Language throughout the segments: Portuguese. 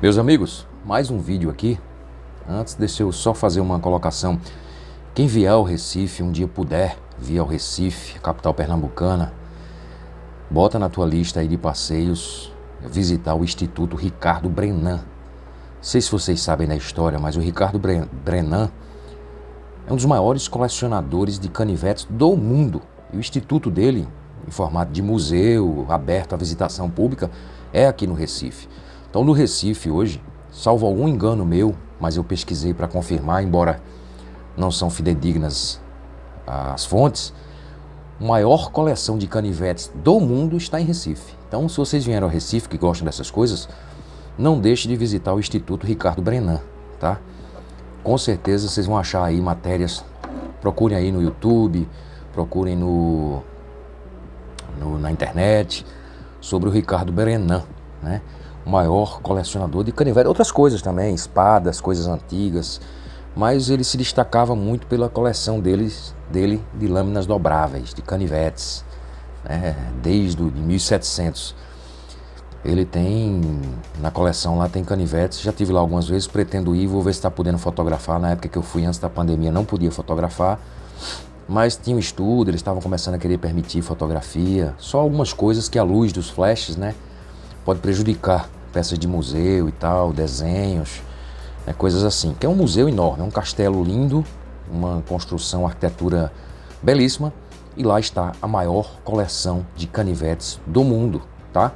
Meus amigos, mais um vídeo aqui. Antes, deixa eu só fazer uma colocação. Quem vier ao Recife, um dia puder vir ao Recife, capital pernambucana, bota na tua lista aí de passeios, visitar o Instituto Ricardo Brenan. Não sei se vocês sabem da história, mas o Ricardo Brenan é um dos maiores colecionadores de canivetes do mundo. E o instituto dele, em formato de museu, aberto à visitação pública, é aqui no Recife. Então, no Recife hoje, salvo algum engano meu, mas eu pesquisei para confirmar, embora não são fidedignas as fontes, a maior coleção de canivetes do mundo está em Recife. Então, se vocês vieram ao Recife, que gostam dessas coisas, não deixe de visitar o Instituto Ricardo Brenan, tá? Com certeza vocês vão achar aí matérias, procurem aí no YouTube, procurem na internet, sobre o Ricardo Brenan, né? O maior colecionador de canivetes, outras coisas também, espadas, coisas antigas, mas ele se destacava muito pela coleção dele de lâminas dobráveis, de canivetes, né? Desde 1700. Ele tem, na coleção lá tem canivetes, já tive lá algumas vezes, pretendo ir, vou ver se está podendo fotografar. Na época que eu fui antes da pandemia não podia fotografar, mas tinha um estudo, eles estavam começando a querer permitir fotografia, só algumas coisas que a luz dos flashes, né, pode prejudicar, peças de museu e tal, desenhos, né, coisas assim, que é um museu enorme, é um castelo lindo, uma construção, arquitetura belíssima, e lá está a maior coleção de canivetes do mundo, tá?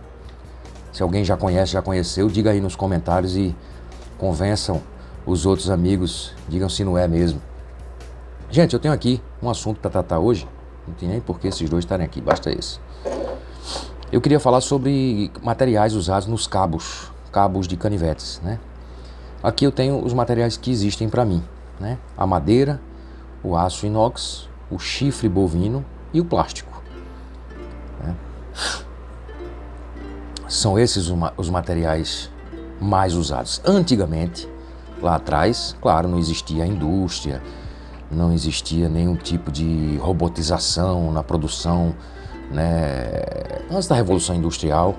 Se alguém já conhece, já conheceu, diga aí nos comentários e convençam os outros amigos, digam se não é mesmo. Gente, eu tenho aqui um assunto para tratar hoje, não tem nem por que esses dois estarem aqui, basta esse. Eu queria falar sobre materiais usados nos cabos de canivetes, né? Aqui eu tenho os materiais que existem para mim, né? A madeira, o aço inox, o chifre bovino e o plástico, né? São esses os materiais mais usados. Antigamente, lá atrás, claro, não existia a indústria, não existia nenhum tipo de robotização na produção, né? Antes da Revolução Industrial,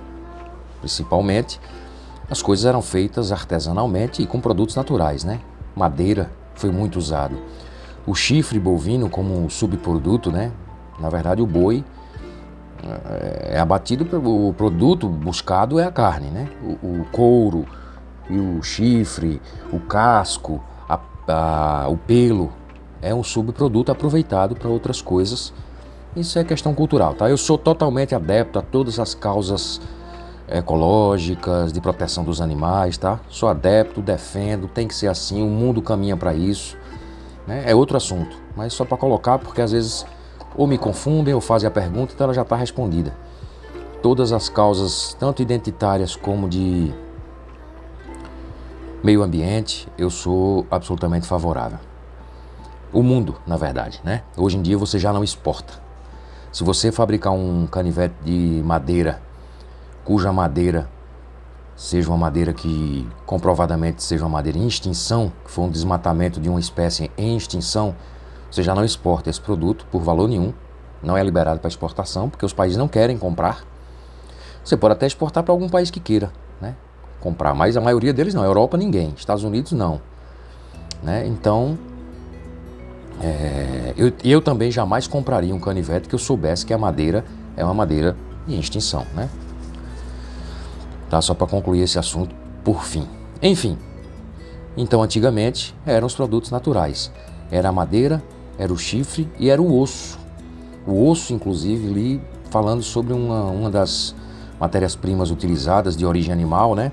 principalmente, as coisas eram feitas artesanalmente e com produtos naturais, né? Madeira foi muito usado. O chifre bovino como um subproduto, né? Na verdade, o boi é abatido, o produto buscado é a carne, né? O couro e o chifre, o casco, o pelo é um subproduto aproveitado para outras coisas. Isso é questão cultural, tá? Eu sou totalmente adepto a todas as causas ecológicas, de proteção dos animais, tá? Sou adepto, defendo, tem que ser assim, o mundo caminha para isso, né? É outro assunto, mas só para colocar, porque às vezes ou me confundem ou fazem a pergunta, então ela já está respondida. Todas as causas, tanto identitárias como de meio ambiente, eu sou absolutamente favorável. O mundo, na verdade, né? Hoje em dia você já não exporta. Se você fabricar um canivete de madeira, cuja madeira seja uma madeira que comprovadamente seja uma madeira em extinção, que foi um desmatamento de uma espécie em extinção, você já não exporta esse produto por valor nenhum, não é liberado para exportação, porque os países não querem comprar. Você pode até exportar para algum país que queira, né, comprar, mas a maioria deles não, Europa ninguém, Estados Unidos não, né? Então, eu também jamais compraria um canivete que eu soubesse que a madeira é uma madeira em extinção, né? Tá, só para concluir esse assunto por fim. Enfim, então antigamente eram os produtos naturais, era a madeira, era o chifre e era o osso. O osso, inclusive, ali falando sobre uma das matérias-primas utilizadas de origem animal, né?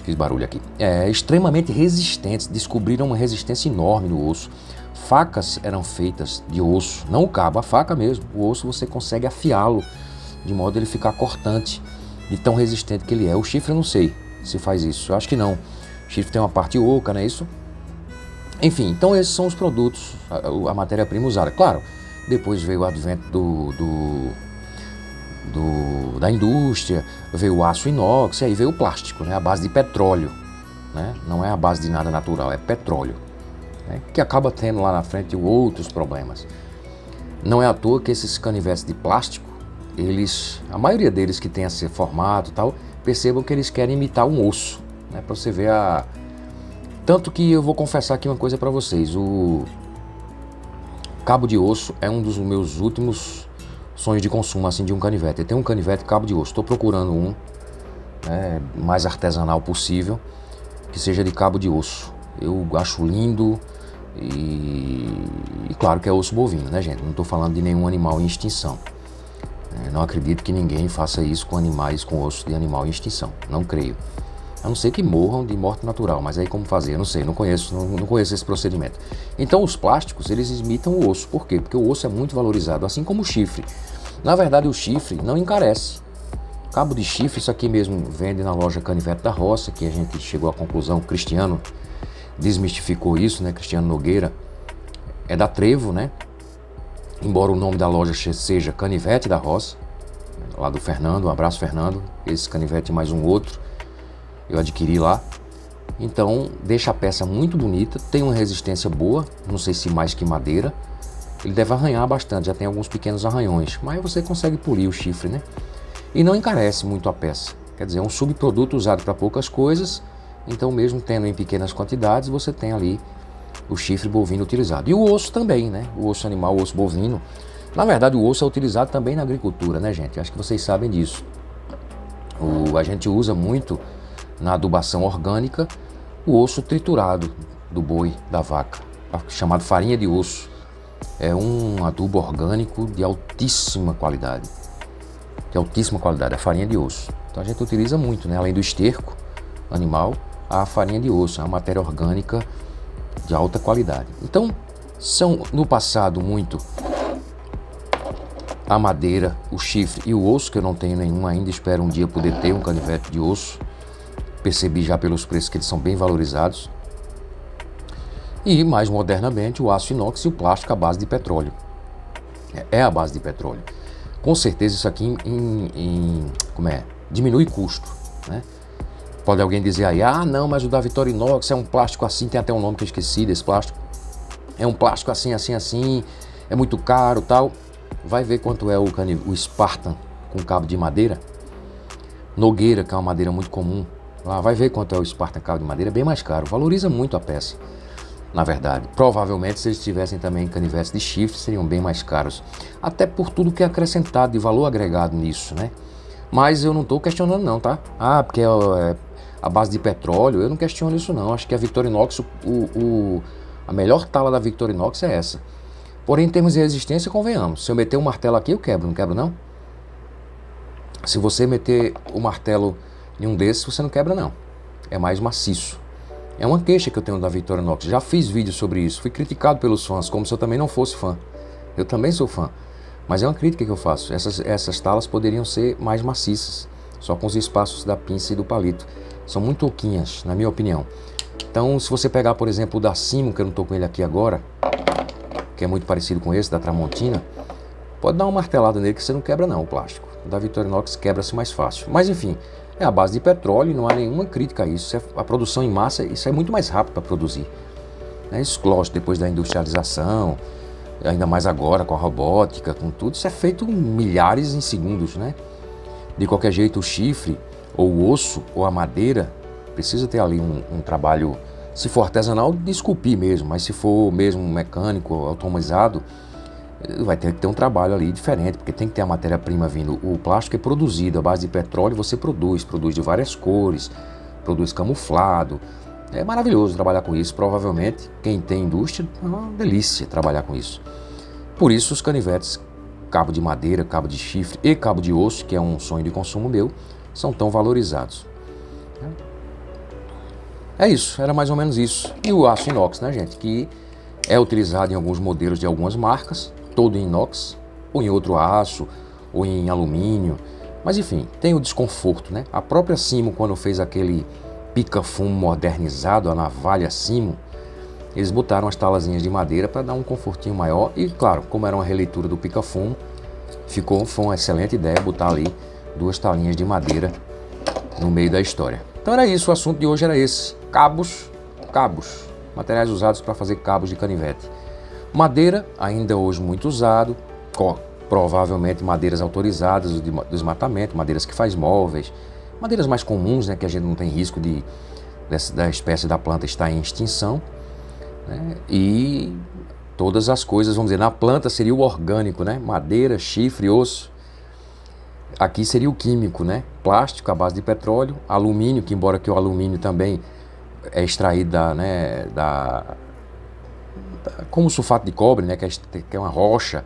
Fiz barulho aqui. Extremamente resistentes, descobriram uma resistência enorme no osso. Facas eram feitas de osso, não o cabo, a faca mesmo. O osso você consegue afiá-lo, de modo a ele ficar cortante, de tão resistente que ele é. O chifre eu não sei se faz isso, eu acho que não. O chifre tem uma parte oca, não é isso? Enfim, então esses são os produtos, a matéria-prima usada. Claro, depois veio o advento da indústria, veio o aço inox e aí veio o plástico, né? A base de petróleo, né? Não é a base de nada natural, é petróleo, né? Que acaba tendo lá na frente outros problemas. Não é à toa que esses canivetes de plástico, a maioria deles que tem esse formato e tal, percebam que eles querem imitar um osso, né? Para você ver a... Tanto que eu vou confessar aqui uma coisa para vocês, o cabo de osso é um dos meus últimos sonhos de consumo assim de um canivete. Eu tenho um canivete cabo de osso, estou procurando um, né, mais artesanal possível, que seja de cabo de osso. Eu acho lindo e claro que é osso bovino, né, gente? Não estou falando de nenhum animal em extinção. Não acredito que ninguém faça isso com animais com osso de animal em extinção. Não creio. A não ser que morram de morte natural, mas aí como fazer? Eu não sei, não conheço esse procedimento. Então os plásticos, eles imitam o osso. Por quê? Porque o osso é muito valorizado, assim como o chifre. Na verdade, o chifre não encarece. Cabo de chifre, isso aqui mesmo vende na loja Canivete da Roça, que a gente chegou à conclusão, o Cristiano desmistificou isso, né? Cristiano Nogueira, é da Trevo, né? Embora o nome da loja seja Canivete da Roça, lá do Fernando, um abraço Fernando, esse canivete e mais um outro, eu adquiri lá. Então deixa a peça muito bonita, tem uma resistência boa, não sei se mais que madeira, ele deve arranhar bastante, já tem alguns pequenos arranhões, mas você consegue polir o chifre, né? E não encarece muito a peça, quer dizer, é um subproduto usado para poucas coisas, então mesmo tendo em pequenas quantidades, você tem ali o chifre bovino utilizado. E o osso também, né? O osso animal, o osso bovino. Na verdade, o osso é utilizado também na agricultura, né, gente? Acho que vocês sabem disso. A gente usa muito na adubação orgânica o osso triturado do boi, da vaca, chamado farinha de osso. É um adubo orgânico de altíssima qualidade. A farinha de osso. Então a gente utiliza muito, né? Além do esterco animal, a farinha de osso, é uma matéria orgânica de alta qualidade. Então, são no passado muito a madeira, o chifre e o osso, que eu não tenho nenhum ainda, espero um dia poder ter um canivete de osso. Percebi já pelos preços que eles são bem valorizados. E mais modernamente o aço inox e o plástico à base de petróleo. É a base de petróleo. Com certeza isso aqui diminui custo, né? Pode alguém dizer aí, ah não, mas o da Victorinox é um plástico assim, tem até um nome que eu esqueci desse plástico. É um plástico assim, é muito caro tal. Vai ver quanto é o Spartan com cabo de madeira. Nogueira, que é uma madeira muito comum. Lá vai ver quanto é o Spartan cabo de madeira, é bem mais caro, valoriza muito a peça. Na verdade, provavelmente se eles tivessem também canivetes de chifre, seriam bem mais caros. Até por tudo que é acrescentado de valor agregado nisso, né? Mas eu não estou questionando não, tá? Ah, porque é a base de petróleo, eu não questiono isso não. Acho que a Victorinox, a melhor tala da Victorinox é essa. Porém, em termos de resistência, convenhamos. Se eu meter um martelo aqui, eu quebro, não quebro não? Se você meter o martelo em um desses, você não quebra não. É mais maciço. É uma queixa que eu tenho da Victorinox. Já fiz vídeo sobre isso. Fui criticado pelos fãs, como se eu também não fosse fã. Eu também sou fã. Mas é uma crítica que eu faço. Essas talas poderiam ser mais maciças, só com os espaços da pinça e do palito. São muito oquinhas, na minha opinião. Então, se você pegar, por exemplo, o da Simo, que eu não estou com ele aqui agora, que é muito parecido com esse, da Tramontina, pode dar uma martelada nele que você não quebra não, o plástico. O da Victorinox quebra-se mais fácil. Mas enfim, é a base de petróleo e não há nenhuma crítica a isso. A produção em massa, isso é muito mais rápido para produzir. Isso, lógico, depois da industrialização, ainda mais agora com a robótica, com tudo, isso é feito em milhares em segundos, né? De qualquer jeito, o chifre, ou o osso, ou a madeira, precisa ter ali um trabalho, se for artesanal, de esculpir mesmo, mas se for mesmo mecânico, automatizado, vai ter que ter um trabalho ali diferente, porque tem que ter a matéria-prima vindo. O plástico é produzido à base de petróleo, você produz de várias cores, produz camuflado. É maravilhoso trabalhar com isso, provavelmente quem tem indústria, é uma delícia trabalhar com isso. Por isso os canivetes, cabo de madeira, cabo de chifre e cabo de osso, que é um sonho de consumo meu, são tão valorizados. É isso, era mais ou menos isso. E o aço inox, né, gente, que é utilizado em alguns modelos de algumas marcas, todo em inox, ou em outro aço, ou em alumínio. Mas enfim, tem o desconforto, né? A própria Simo, quando fez aquele pica-fumo modernizado, a navalha Simo, eles botaram as talazinhas de madeira para dar um confortinho maior. E claro, como era uma releitura do pica-fumo, foi uma excelente ideia botar ali 2 talinhas de madeira no meio da história. Então era isso, o assunto de hoje era esse. Cabos, materiais usados para fazer cabos de canivete. Madeira, ainda hoje muito usado, provavelmente madeiras autorizadas de desmatamento, madeiras que faz móveis, madeiras mais comuns, né, que a gente não tem risco da espécie da planta estar em extinção, né, e todas as coisas, vamos dizer, na planta seria o orgânico, né, madeira, chifre, osso. Aqui seria o químico, né, plástico à base de petróleo, alumínio, que embora que o alumínio também é extraído como sulfato de cobre, né, que é uma rocha.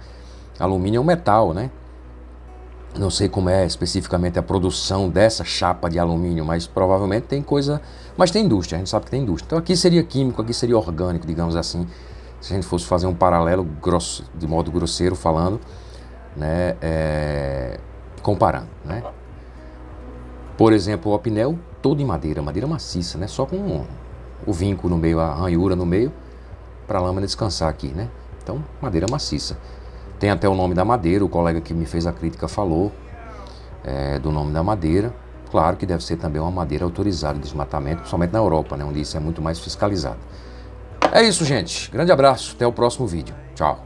Alumínio é um metal, né? Não sei como é especificamente a produção dessa chapa de alumínio, mas provavelmente tem coisa... Mas tem indústria, a gente sabe que tem indústria. Então aqui seria químico, aqui seria orgânico, digamos assim. Se a gente fosse fazer um paralelo, de modo grosseiro falando, né? Comparando, né? Por exemplo, o pneu todo em madeira, madeira maciça, né? Só com o vinco no meio, a ranhura no meio, para a lâmina descansar aqui, né? Então, madeira maciça. Tem até o nome da madeira, o colega que me fez a crítica falou do nome da madeira. Claro que deve ser também uma madeira autorizada de desmatamento, principalmente na Europa, né, onde isso é muito mais fiscalizado. É isso, gente. Grande abraço. Até o próximo vídeo. Tchau.